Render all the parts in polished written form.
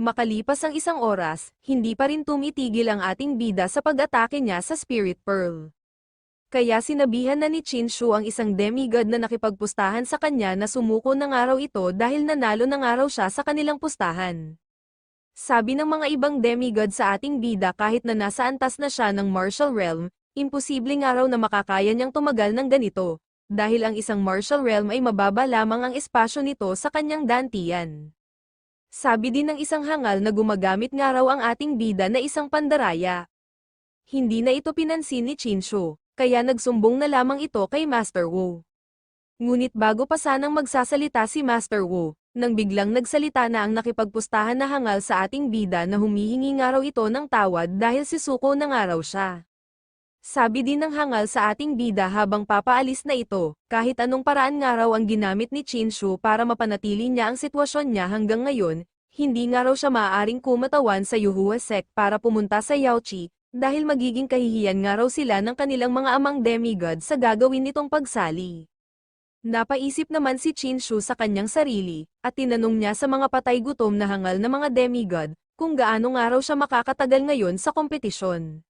Makalipas ang isang oras, hindi pa rin tumitigil ang ating bida sa pag-atake niya sa Spirit Pearl. Kaya sinabihan na ni Chinshu ang isang demigod na nakipagpustahan sa kanya na sumuko ng araw ito dahil nanalo ng araw siya sa kanilang pustahan. Sabi ng mga ibang demigod sa ating bida kahit na nasa antas na siya ng martial realm, imposibleng araw na makakaya niyang tumagal ng ganito, dahil ang isang martial realm ay mababa lamang ang espasyo nito sa kanyang dantian. Sabi din ng isang hangal na gumagamit nga raw ang ating bida na isang pandaraya. Hindi na ito pinansin ni Chinshu, kaya nagsumbong na lamang ito kay Master Wu. Ngunit bago pa sanang magsasalita si Master Wu, nang biglang nagsalita na ang nakipagpustahan na hangal sa ating bida na humihingi nga raw ito ng tawad dahil sisuko na nga raw siya. Sabi din ng hangal sa ating bida habang papaalis na ito, kahit anong paraan nga raw ang ginamit ni Chinshu para mapanatili niya ang sitwasyon niya hanggang ngayon, hindi nga raw siya maaaring kumatawan sa Yuhua sect para pumunta sa Yaochi, dahil magiging kahihiyan nga raw sila ng kanilang mga amang demigod sa gagawin nitong pagsali. Napaisip naman si Chinshu sa kanyang sarili, at tinanong niya sa mga patay gutom na hangal na mga demigod, kung gaano nga raw siya makakatagal ngayon sa kompetisyon.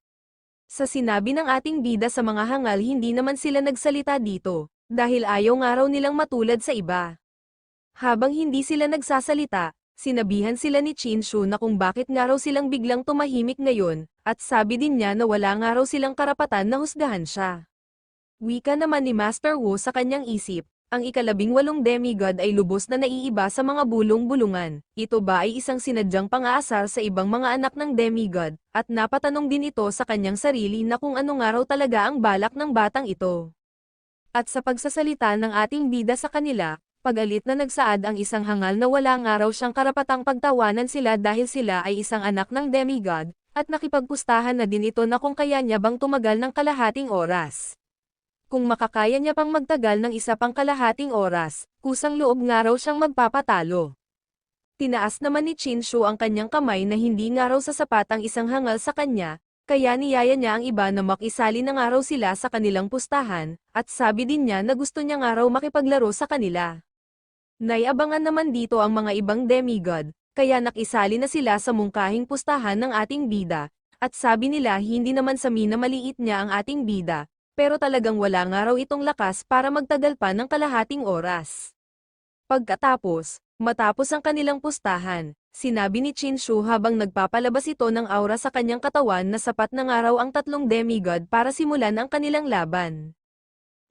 Sa sinabi ng ating bida sa mga hangal hindi naman sila nagsalita dito, dahil ayaw nga raw nilang matulad sa iba. Habang hindi sila nagsasalita, sinabihan sila ni Chinshu na kung bakit nga raw silang biglang tumahimik ngayon, at sabi din niya na wala nga raw silang karapatan na husgahan siya. Wika naman ni Master Wu sa kanyang isip, ang ika-18 demigod ay lubos na naiiba sa mga bulong-bulungan. Ito ba ay isang sinadyang pang-aasar sa ibang mga anak ng demigod, at napatanong din ito sa kanyang sarili na kung ano nga raw talaga ang balak ng batang ito. At sa pagsasalita ng ating bida sa kanila, pagalit na nagsaad ang isang hangal na wala nga raw siyang karapatang pagtawanan sila dahil sila ay isang anak ng demigod, at nakipagpustahan na din ito na kung kaya niya bang tumagal ng kalahating oras. Kung makakaya niya pang magtagal ng isa pang kalahating oras, kusang loob nga raw siyang magpapatalo. Tinaas naman ni Chinshu ang kanyang kamay na hindi nga raw sasapat ang isang hangal sa kanya, kaya niyaya niya ang iba na makisali na nga raw sila sa kanilang pustahan, at sabi din niya na gusto niya nga raw makipaglaro sa kanila. Naiabangan naman dito ang mga ibang demigod, kaya nakisali na sila sa mungkahing pustahan ng ating bida, at sabi nila hindi naman sa minamaliit niya ang ating bida, pero talagang wala nga raw itong lakas para magtagal pa ng kalahating oras. Matapos ang kanilang pustahan, sinabi ni Chinshu habang nagpapalabas ito ng aura sa kanyang katawan na sapat na nga raw ang 3 demigod para simulan ang kanilang laban.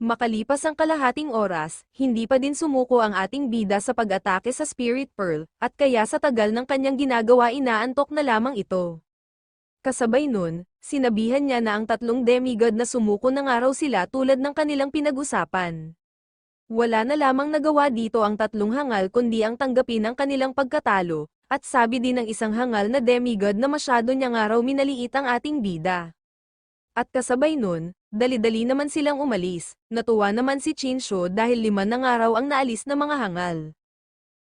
Makalipas ang kalahating oras, hindi pa din sumuko ang ating bida sa pag-atake sa Spirit Pearl, at kaya sa tagal ng kanyang ginagawa inaantok na lamang ito. Kasabay nun, sinabihan niya na ang 3 demigod na sumuko na nga raw sila tulad ng kanilang pinag-usapan. Wala na lamang nagawa dito ang 3 hangal kundi ang tanggapin ang kanilang pagkatalo, at sabi din ng isang hangal na demigod na masyado niya nga raw minaliit ang ating bida. At kasabay nun, dali-dali naman silang umalis, natuwa naman si Chinshu dahil 5 na nga raw ang naalis na mga hangal.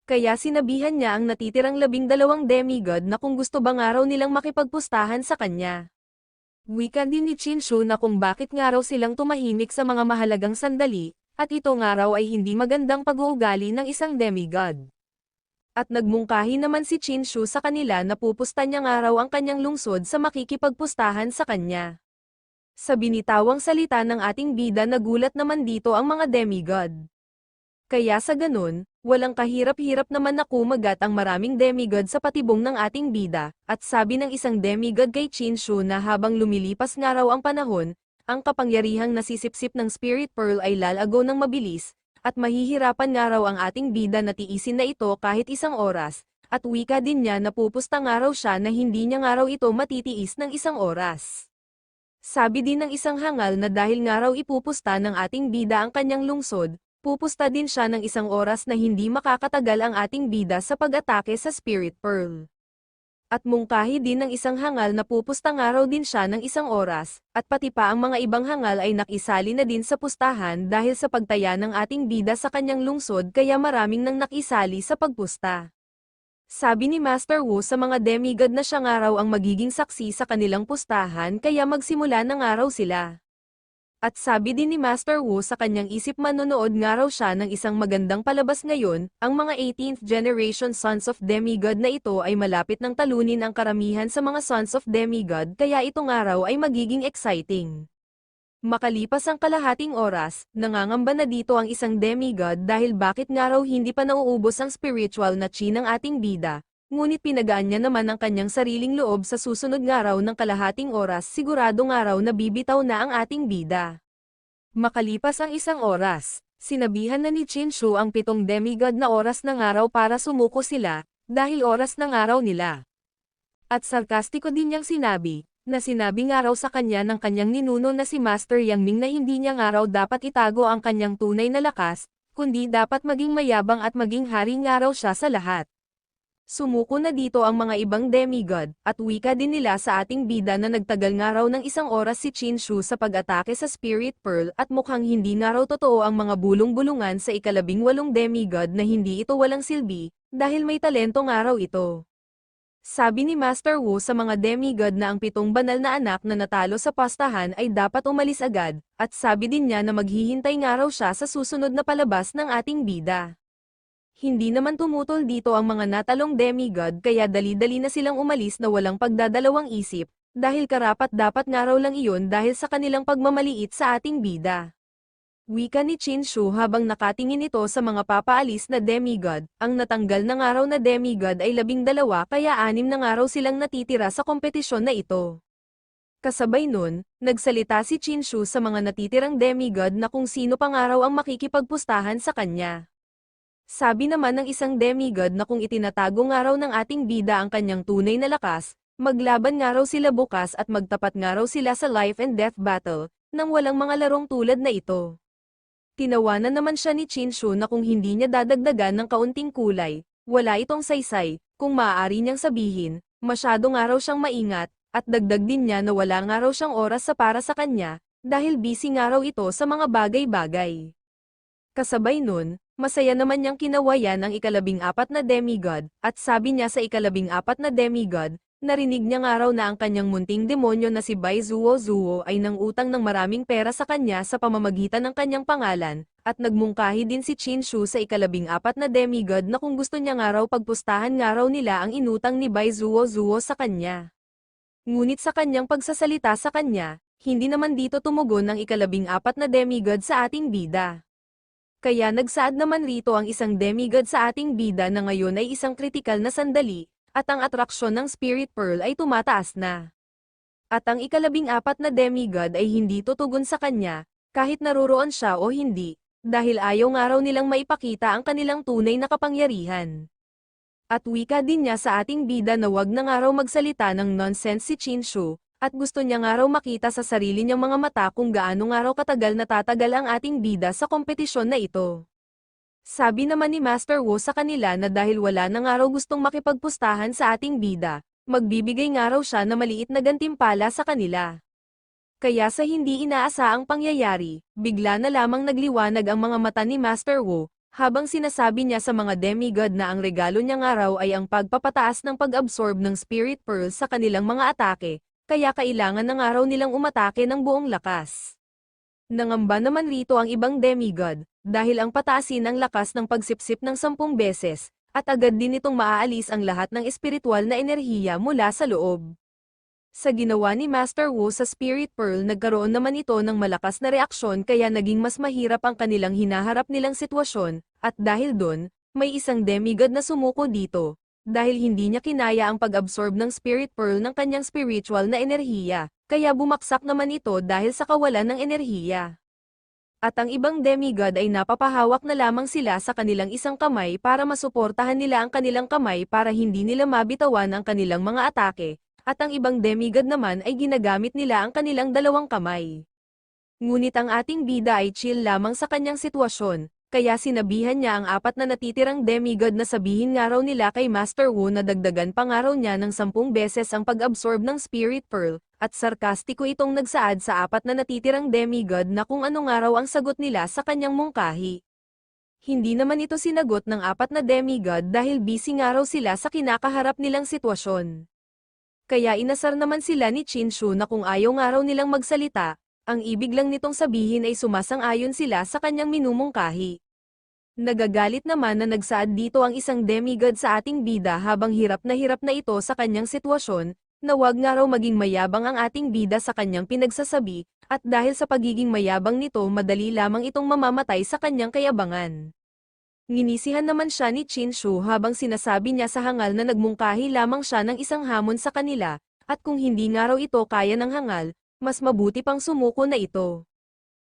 Kaya sinabihan niya ang natitirang 12 demigod na kung gusto ba nga raw nilang makipagpustahan sa kanya. Wika din ni Chinshu na kung bakit nga raw silang tumahimik sa mga mahalagang sandali, at ito nga raw ay hindi magandang pag-uugali ng isang demigod. At nagmungkahi naman si Chinshu sa kanila na pupusta niya nga raw ang kanyang lungsod sa makikipagpustahan sa kanya. Sa binitawang salita ng ating bida nagulat naman dito ang mga demigod. Kaya sa ganun, walang kahirap-hirap naman na kumagat ang maraming demigod sa patibong ng ating bida, at sabi ng isang demigod kay Chinshu na habang lumilipas nga raw ang panahon, ang kapangyarihang nasisipsip ng Spirit Pearl ay lalago ng mabilis, at mahihirapan nga raw ang ating bida na tiisin na ito kahit isang oras, at wika din niya na pupusta nga raw siya na hindi niya nga raw ito matitiis ng isang oras. Sabi din ng isang hangal na dahil nga raw ipupusta ng ating bida ang kanyang lungsod, pupusta din siya ng isang oras na hindi makakatagal ang ating bida sa pag-atake sa Spirit Pearl. At mungkahi din ng isang hangal na pupusta nga raw din siya ng isang oras, at pati pa ang mga ibang hangal ay nakisali na din sa pustahan dahil sa pagtaya ng ating bida sa kanyang lungsod kaya maraming nang nakisali sa pagpusta. Sabi ni Master Wu sa mga demigod na siya nga raw ang magiging saksi sa kanilang pustahan kaya magsimula na nga raw sila. At sabi din ni Master Wu sa kanyang isip manonood nga raw siya ng isang magandang palabas ngayon, ang mga 18th generation Sons of Demigod na ito ay malapit ng talunin ang karamihan sa mga Sons of Demigod kaya ito nga raw ay magiging exciting. Makalipas ang kalahating oras, nangangamba na dito ang isang demigod dahil bakit nga raw hindi pa nauubos ang spiritual na chi ng ating bida, ngunit pinagaan niya naman ang kanyang sariling loob sa susunod nga raw ng kalahating oras sigurado nga raw na bibitaw na ang ating bida. Makalipas ang isang oras, sinabihan na ni Chinshu ang 7 demigod na oras na nga raw para sumuko sila, dahil oras na nga raw nila. At sarkastiko din niyang sinabi nga raw sa kanya ng kanyang ninuno na si Master Yang Ming na hindi niya nga raw dapat itago ang kanyang tunay na lakas, kundi dapat maging mayabang at maging hari nga raw siya sa lahat. Sumuko na dito ang mga ibang demigod, at wika din nila sa ating bida na nagtagal nga raw ng 1 oras si Chinshu sa pag-atake sa Spirit Pearl at mukhang hindi nga raw totoo ang mga bulong-bulungan sa 18 demigod na hindi ito walang silbi, dahil may talento nga raw ito. Sabi ni Master Wu sa mga demigod na ang 7 banal na anak na natalo sa pastahan ay dapat umalis agad, at sabi din niya na maghihintay nga raw siya sa susunod na palabas ng ating bida. Hindi naman tumutol dito ang mga natalong demigod kaya dali-dali na silang umalis na walang pagdadalawang isip, dahil karapat-dapat nga raw lang iyon dahil sa kanilang pagmamaliit sa ating bida. Wika ni Chinshu habang nakatingin ito sa mga papaalis na demigod, ang natanggal na nga raw na demigod ay 12 kaya 6 na nga raw silang natitira sa kompetisyon na ito. Kasabay nun, nagsalita si Chinshu sa mga natitirang demigod na kung sino pa nga raw ang makikipagpustahan sa kanya. Sabi naman ng isang demigod na kung itinatago nga raw ng ating bida ang kanyang tunay na lakas, maglaban nga raw sila bukas at magtapat nga raw sila sa life and death battle, nang walang mga larong tulad na ito. Tinawanan naman siya ni Chinshu na kung hindi niya dadagdagan ng kaunting kulay, wala itong saysay, kung maaari niyang sabihin, masyado nga raw siyang maingat, at dagdag din niya na wala nga raw siyang oras sa para sa kanya, dahil busy nga raw ito sa mga bagay-bagay. Kasabay nun, masaya naman niyang kinawayan ang 14 na demigod, at sabi niya sa 14 na demigod, narinig niya nga raw na ang kanyang munting demonyo na si Bai Zuo Zuo ay nangutang ng maraming pera sa kanya sa pamamagitan ng kanyang pangalan, at nagmungkahi din si Chinshu sa 14 na demigod na kung gusto niya nga raw pagpustahan nga raw nila ang inutang ni Bai Zuo Zuo sa kanya. Ngunit sa kanyang pagsasalita sa kanya, hindi naman dito tumugon ang 14 na demigod sa ating bida. Kaya nagsaad naman rito ang isang demigod sa ating bida na ngayon ay isang kritikal na sandali, at ang atraksyon ng Spirit Pearl ay tumataas na. At ang 14 na demigod ay hindi tutugon sa kanya, kahit naruroon siya o hindi, dahil ayaw nga raw nilang maipakita ang kanilang tunay na kapangyarihan. At wika din niya sa ating bida na wag na nga raw magsalita ng nonsense si Chinshu, at gusto niya nga raw makita sa sarili niyang mga mata kung gaano nga raw katagal na tatagal ang ating bida sa kompetisyon na ito. Sabi naman ni Master Wu sa kanila na dahil wala na nga raw gustong makipagpustahan sa ating bida, magbibigay nga raw siya na maliit na gantimpala sa kanila. Kaya sa hindi inaasaang pangyayari, bigla na lamang nagliwanag ang mga mata ni Master Wu, habang sinasabi niya sa mga demigod na ang regalo niya nga raw ay ang pagpapataas ng pag-absorb ng Spirit Pearl sa kanilang mga atake, kaya kailangan na nga raw nilang umatake ng buong lakas. Nangamba naman rito ang ibang demigod, dahil ang pataasin ang lakas ng pagsipsip ng 10 beses, at agad din itong maaalis ang lahat ng espiritual na enerhiya mula sa loob. Sa ginawa ni Master Wu sa Spirit Pearl nagkaroon naman ito ng malakas na reaksyon kaya naging mas mahirap ang kanilang hinaharap nilang sitwasyon, at dahil dun, may isang demigod na sumuko dito, dahil hindi niya kinaya ang pag-absorb ng Spirit Pearl ng kanyang spiritual na enerhiya, kaya bumaksak naman ito dahil sa kawalan ng enerhiya. At ang ibang demigod ay napapahawak na lamang sila sa kanilang isang kamay para masuportahan nila ang kanilang kamay para hindi nila mabitawan ang kanilang mga atake, at ang ibang demigod naman ay ginagamit nila ang kanilang 2 kamay. Ngunit ang ating bida ay chill lamang sa kanyang sitwasyon, kaya sinabihan niya ang 4 na natitirang demigod na sabihin nga raw nila kay Master Wu na dagdagan pa nga raw niya ng 10 beses ang pag-absorb ng Spirit Pearl, at sarkastiko itong nagsaad sa 4 na natitirang demigod na kung ano nga raw ang sagot nila sa kanyang mungkahi. Hindi naman ito sinagot ng 4 na demigod dahil busy nga raw sila sa kinakaharap nilang sitwasyon. Kaya inasar naman sila ni Chinshu na kung ayaw nga raw nilang magsalita, Ang ibig lang nitong sabihin ay sumasang-ayon sila sa kanyang minumungkahi. Nagagalit naman na nagsaad dito ang isang demigod sa ating bida habang hirap na ito sa kanyang sitwasyon, na wag nga raw maging mayabang ang ating bida sa kanyang pinagsasabi, at dahil sa pagiging mayabang nito madali lamang itong mamamatay sa kanyang kayabangan. Nginisihan naman siya ni Chinshu habang sinasabi niya sa hangal na nagmungkahi lamang siya ng isang hamon sa kanila, at kung hindi nga raw ito kaya ng hangal, mas mabuti pang sumuko na ito.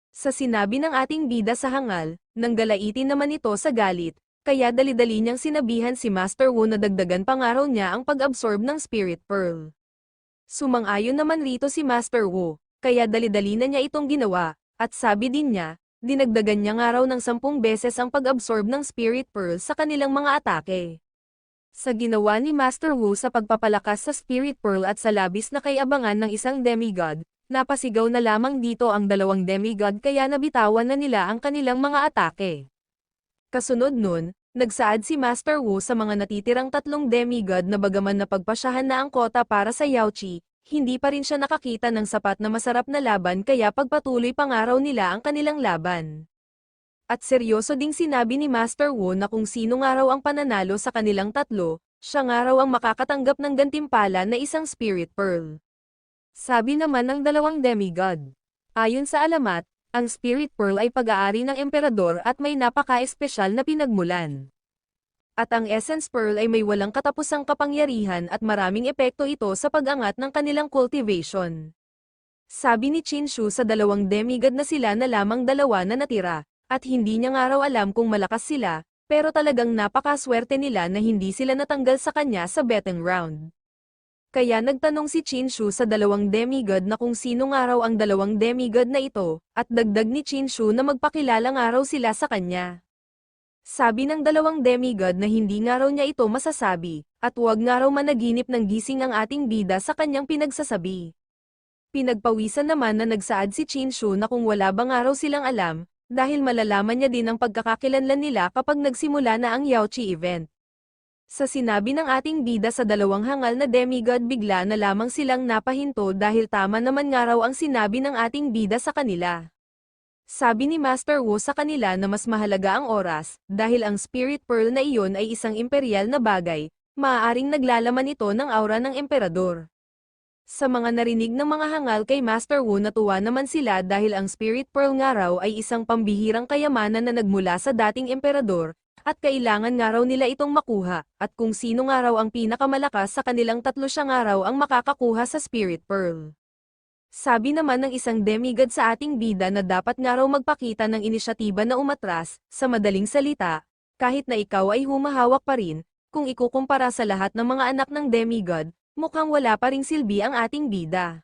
Sa sinabi ng ating bida sa hangal, nanggalaitin naman ito sa galit, kaya dali-dali niyang sinabihan si Master Wu na dagdagan pa nga raw niya ang pag-absorb ng Spirit Pearl. Sumang-ayon naman rito si Master Wu, kaya dali-dali na niya itong ginawa, at sabi din niya, dinagdagan niya nga raw ng 10 beses ang pag-absorb ng Spirit Pearl sa kanilang mga atake. Sa ginawa ni Master Wu sa pagpapalakas sa Spirit Pearl at sa labis na kayabangan ng isang demigod, napasigaw na lamang dito ang dalawang demigod kaya nabitawan na nila ang kanilang mga atake. Kasunod nun, nagsaad si Master Wu sa mga natitirang 3 demigod na bagaman napagpasyahan na ang kota para sa Yaochi, hindi pa rin siya nakakita ng sapat na masarap na laban kaya pagpatuloy pa nga raw nila ang kanilang laban. At seryoso ding sinabi ni Master Wu na kung sino nga raw ang pananalo sa kanilang 3, siya nga raw ang makakatanggap ng gantimpala na isang Spirit Pearl. Sabi naman ng dalawang demigod. Ayon sa alamat, ang Spirit Pearl ay pag-aari ng emperador at may napaka-espesyal na pinagmulan. At ang Essence Pearl ay may walang katapusang kapangyarihan at maraming epekto ito sa pag-angat ng kanilang cultivation. Sabi ni Chinshu sa dalawang demigod na sila na lamang dalawa na natira, at hindi niya nga raw alam kung malakas sila, pero talagang napakaswerte nila na hindi sila natanggal sa kanya sa betting round. Kaya nagtanong si Chinshu sa dalawang demigod na kung sino nga raw ang dalawang demigod na ito, at dagdag ni Chinshu na magpakilala nga raw sila sa kanya. Sabi ng dalawang demigod na hindi nga raw niya ito masasabi, at huwag nga raw managinip ng gising ang ating bida sa kanyang pinagsasabi. Pinagpawisan naman na nagsaad si Chinshu na kung wala ba nga raw silang alam, dahil malalaman niya din ang pagkakakilanlan nila kapag nagsimula na ang Yaochi event. Sa sinabi ng ating bida sa dalawang hangal na demigod bigla na lamang silang napahinto dahil tama naman nga raw ang sinabi ng ating bida sa kanila. Sabi ni Master Wu sa kanila na mas mahalaga ang oras, dahil ang Spirit Pearl na iyon ay isang imperial na bagay, maaaring naglalaman ito ng aura ng emperador. Sa mga narinig ng mga hangal kay Master Wu natuwa naman sila dahil ang Spirit Pearl nga raw ay isang pambihirang kayamanan na nagmula sa dating emperador, at kailangan nga raw nila itong makuha, at kung sino nga raw ang pinakamalakas sa kanilang 3 siya nga raw ang makakakuha sa Spirit Pearl. Sabi naman ng isang demigod sa ating bida na dapat nga raw magpakita ng inisyatiba na umatras, sa madaling salita, kahit na ikaw ay humahawak pa rin, kung ikukumpara sa lahat ng mga anak ng demigod, mukhang wala pa ring silbi ang ating bida.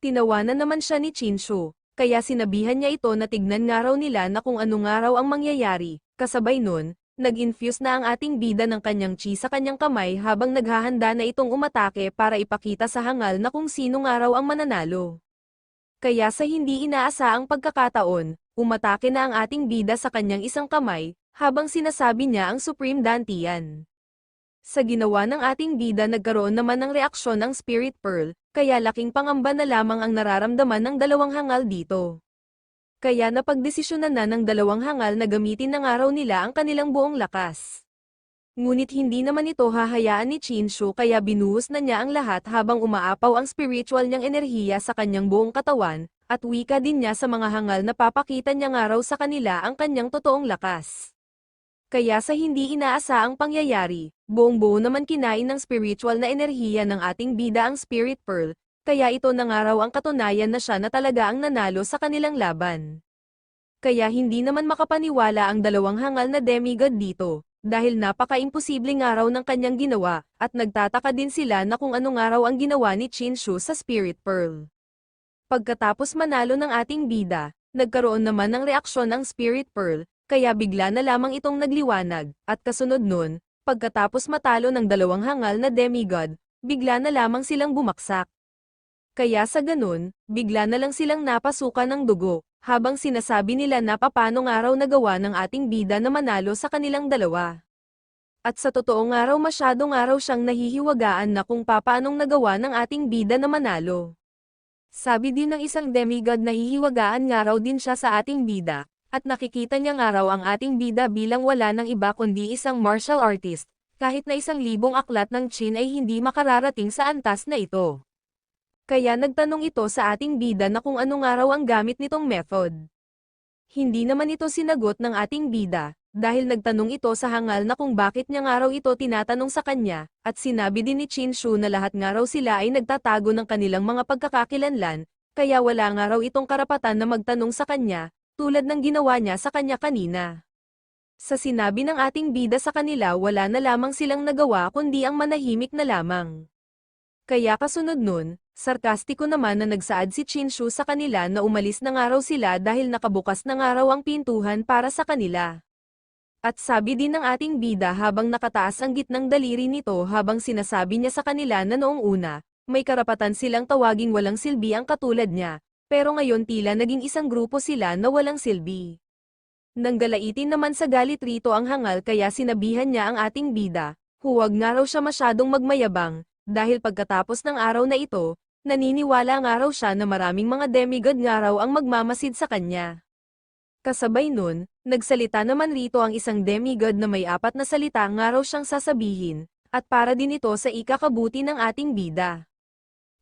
Tinawanan naman siya ni Chinshu, kaya sinabihan niya ito na tignan nga raw nila na kung ano nga raw ang mangyayari, kasabay nun, nag-infuse na ang ating bida ng kanyang chi sa kanyang kamay habang naghahanda na itong umatake para ipakita sa hangal na kung sino nga raw ang mananalo. Kaya sa hindi inaasaang pagkakataon, umatake na ang ating bida sa kanyang isang kamay, habang sinasabi niya ang Supreme Dantian. Sa ginawa ng ating bida nagkaroon naman ng reaksyon ng Spirit Pearl, kaya laking pangamba na lamang ang nararamdaman ng dalawang hangal dito. Kaya napagdesisyonan na ng dalawang hangal na gamitin na nga raw nila ang kanilang buong lakas. Ngunit hindi naman ito hahayaan ni Chinshu kaya binuhos na niya ang lahat habang umaapaw ang spiritual niyang enerhiya sa kanyang buong katawan, at wika din niya sa mga hangal na papakita niya nga raw sa kanila ang kanyang totoong lakas. Kaya sa hindi inaasaang pangyayari, buong-buo naman kinain ng spiritual na enerhiya ng ating bida ang Spirit Pearl, kaya ito na nga raw ang katunayan na siya na talaga ang nanalo sa kanilang laban. Kaya hindi naman makapaniwala ang dalawang hangal na demigod dito, dahil napaka-imposible nga raw ng kanyang ginawa, at nagtataka din sila na kung ano nga raw ang ginawa ni Chinshu sa Spirit Pearl. Pagkatapos manalo ng ating bida, nagkaroon naman ng reaksyon ang Spirit Pearl, kaya bigla na lamang itong nagliwanag, at kasunod nun, pagkatapos matalo ng dalawang hangal na demigod, bigla na lamang silang bumaksak. Kaya sa ganun, bigla na lang silang napasukan ng dugo, habang sinasabi nila na papaano nga raw nagawa ng ating bida na manalo sa kanilang dalawa. At sa totoo nga raw masyado nga raw siyang nahihiwagaan na kung papaanong nagawa ng ating bida na manalo. Sabi din ng isang demigod na hihiwagaan nga raw din siya sa ating bida, at nakikita niya nga raw ang ating bida bilang wala ng iba kundi isang martial artist, kahit na 1,000 aklat ng Qin ay hindi makararating sa antas na ito. Kaya nagtanong ito sa ating bida na kung ano nga raw ang gamit nitong method. Hindi naman ito sinagot ng ating bida, dahil nagtanong ito sa hangal na kung bakit niya nga raw ito tinatanong sa kanya, at sinabi din ni Qin Shu na lahat nga raw sila ay nagtatago ng kanilang mga pagkakakilanlan, kaya wala nga raw itong karapatan na magtanong sa kanya, tulad ng ginawa niya sa kanya kanina. Sa sinabi ng ating bida sa kanila wala na lamang silang nagawa kundi ang manahimik na lamang. Kaya kasunod nun, sarkastiko naman na nagsaad si Qin Shu sa kanila na umalis na nga raw sila dahil nakabukas na nga raw ang pintuhan para sa kanila. At sabi din ng ating bida habang nakataas ang gitnang daliri nito habang sinasabi niya sa kanila na noong una, may karapatan silang tawaging walang silbi ang katulad niya, pero ngayon tila naging isang grupo sila na walang silbi. Nanggalaitin naman sa galit rito ang hangal kaya sinabihan niya ang ating bida, huwag nga raw siya masyadong magmayabang, dahil pagkatapos ng araw na ito, naniniwala nga raw siya na maraming mga demigod nga raw ang magmamasid sa kanya. Kasabay nun, nagsalita naman rito ang isang demigod na may 4 na salita nga raw siyang sasabihin, at para din ito sa ikakabuti ng ating bida.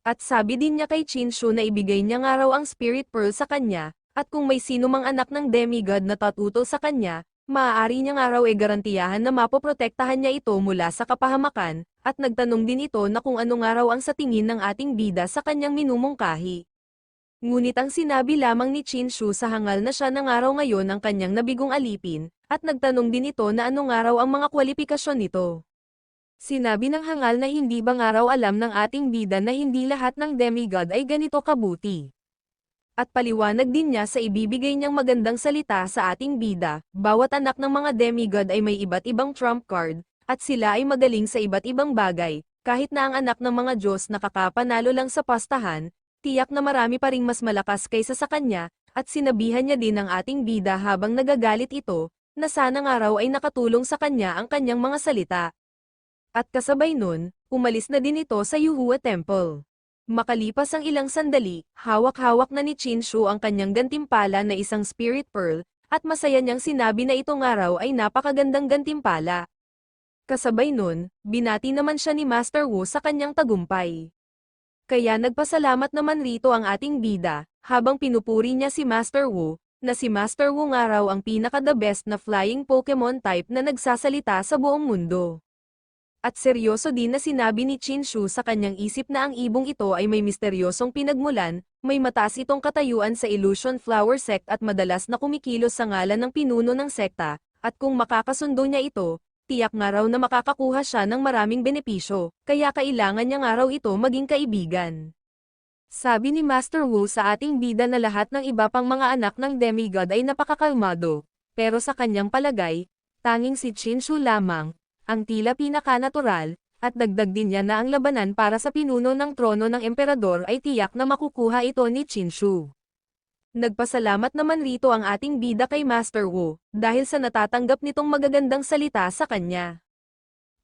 At sabi din niya kay Qin Shu na ibigay niya nga raw ang Spirit Pearl sa kanya, at kung may sino mang anak ng demigod na tatutol sa kanya, maaari niya nga raw garantiyahan na mapoprotektahan niya ito mula sa kapahamakan, at nagtanong din ito na kung ano nga raw ang sa tingin ng ating bida sa kanyang minumungkahi. Ngunit ang sinabi lamang ni Qin Shu sa hangal na siya na nga raw ngayon ang kanyang nabigong alipin, at nagtanong din ito na ano nga raw ang mga kwalipikasyon nito. Sinabi ng hangal na hindi ba nga raw alam ng ating bida na hindi lahat ng demigod ay ganito kabuti. At paliwanag din niya sa ibibigay niyang magandang salita sa ating bida, bawat anak ng mga demigod ay may iba't ibang trump card, at sila ay magaling sa iba't ibang bagay, kahit na ang anak ng mga Diyos nakakapanalo lang sa pastahan, tiyak na marami pa ring mas malakas kaysa sa kanya, at sinabihan niya din ng ating bida habang nagagalit ito, na sana nga raw ay nakatulong sa kanya ang kanyang mga salita. At kasabay nun, umalis na din ito sa Yuhua Temple. Makalipas ang ilang sandali, hawak-hawak na ni Qin Shu ang kanyang gantimpala na isang Spirit Pearl, at masaya niyang sinabi na ito nga raw ay napakagandang gantimpala. Kasabay nun, binati naman siya ni Master Wu sa kanyang tagumpay. Kaya nagpasalamat naman rito ang ating bida, habang pinupuri niya si Master Wu, na si Master Wu nga raw ang pinaka-the best na flying Pokemon type na nagsasalita sa buong mundo. At seryoso din na sinabi ni Qin Shu sa kanyang isip na ang ibong ito ay may misteryosong pinagmulan, may mataas itong katayuan sa Illusion Flower Sect at madalas na kumikilos sa ngalan ng pinuno ng sekta, at kung makakasundo niya ito, tiyak nga raw na makakakuha siya ng maraming benepisyo, kaya kailangan niya nga raw ito maging kaibigan. Sabi ni Master Wu sa ating bida na lahat ng iba pang mga anak ng demigod ay napakakalmado, pero sa kanyang palagay, tanging si Qin Shu lamang, ang tila pinaka-natural, at dagdag din niya na ang labanan para sa pinuno ng trono ng emperador ay tiyak na makukuha ito ni Qin Shu. Nagpasalamat naman rito ang ating bida kay Master Wu, dahil sa natatanggap nitong magagandang salita sa kanya.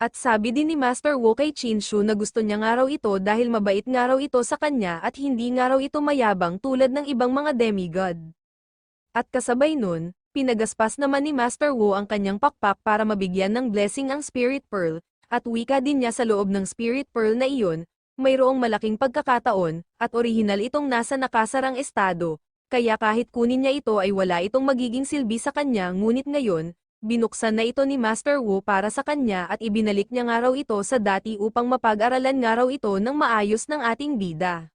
At sabi din ni Master Wu kay Qin Shu na gusto niya nga raw ito dahil mabait nga raw ito sa kanya at hindi nga raw ito mayabang tulad ng ibang mga demigod. At kasabay nun, pinagaspas naman ni Master Wu ang kanyang pakpak para mabigyan ng blessing ang Spirit Pearl, at wika din niya sa loob ng Spirit Pearl na iyon, mayroong malaking pagkakataon, at orihinal itong nasa nakasarang estado. Kaya kahit kunin niya ito ay wala itong magiging silbi sa kanya ngunit ngayon, binuksan na ito ni Master Wu para sa kanya at ibinalik niya nga raw ito sa dati upang mapag-aralan nga raw ito ng maayos ng ating bida.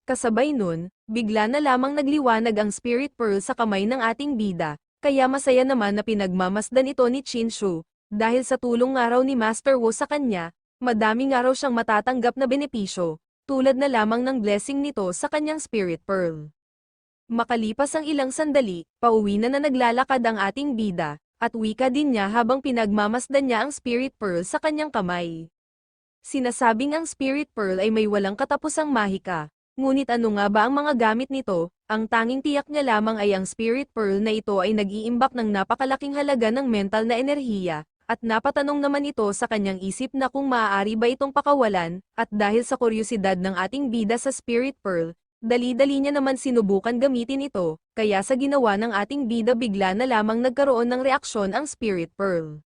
Kasabay nun, bigla na lamang nagliwanag ang Spirit Pearl sa kamay ng ating bida, kaya masaya naman na pinagmamasdan ito ni Qin Shu, dahil sa tulong nga raw ni Master Wu sa kanya, madami nga raw siyang matatanggap na benepisyo, tulad na lamang ng blessing nito sa kanyang Spirit Pearl. Makalipas ang ilang sandali, pauwi na naglalakad ang ating bida, at wika din niya habang pinagmamasdan niya ang Spirit Pearl sa kanyang kamay. Sinasabing ang Spirit Pearl ay may walang katapusang mahika, ngunit ano nga ba ang mga gamit nito? Ang tanging tiyak niya lamang ay ang Spirit Pearl na ito ay nag-iimbak ng napakalaking halaga ng mental na enerhiya, at napatanong naman ito sa kanyang isip na kung maaari ba itong pakawalan, at dahil sa kuryosidad ng ating bida sa Spirit Pearl, Dali-dali niya naman sinubukan gamitin ito, kaya sa ginawa ng ating bida bigla na lamang nagkaroon ng reaksyon ang Spirit Pearl.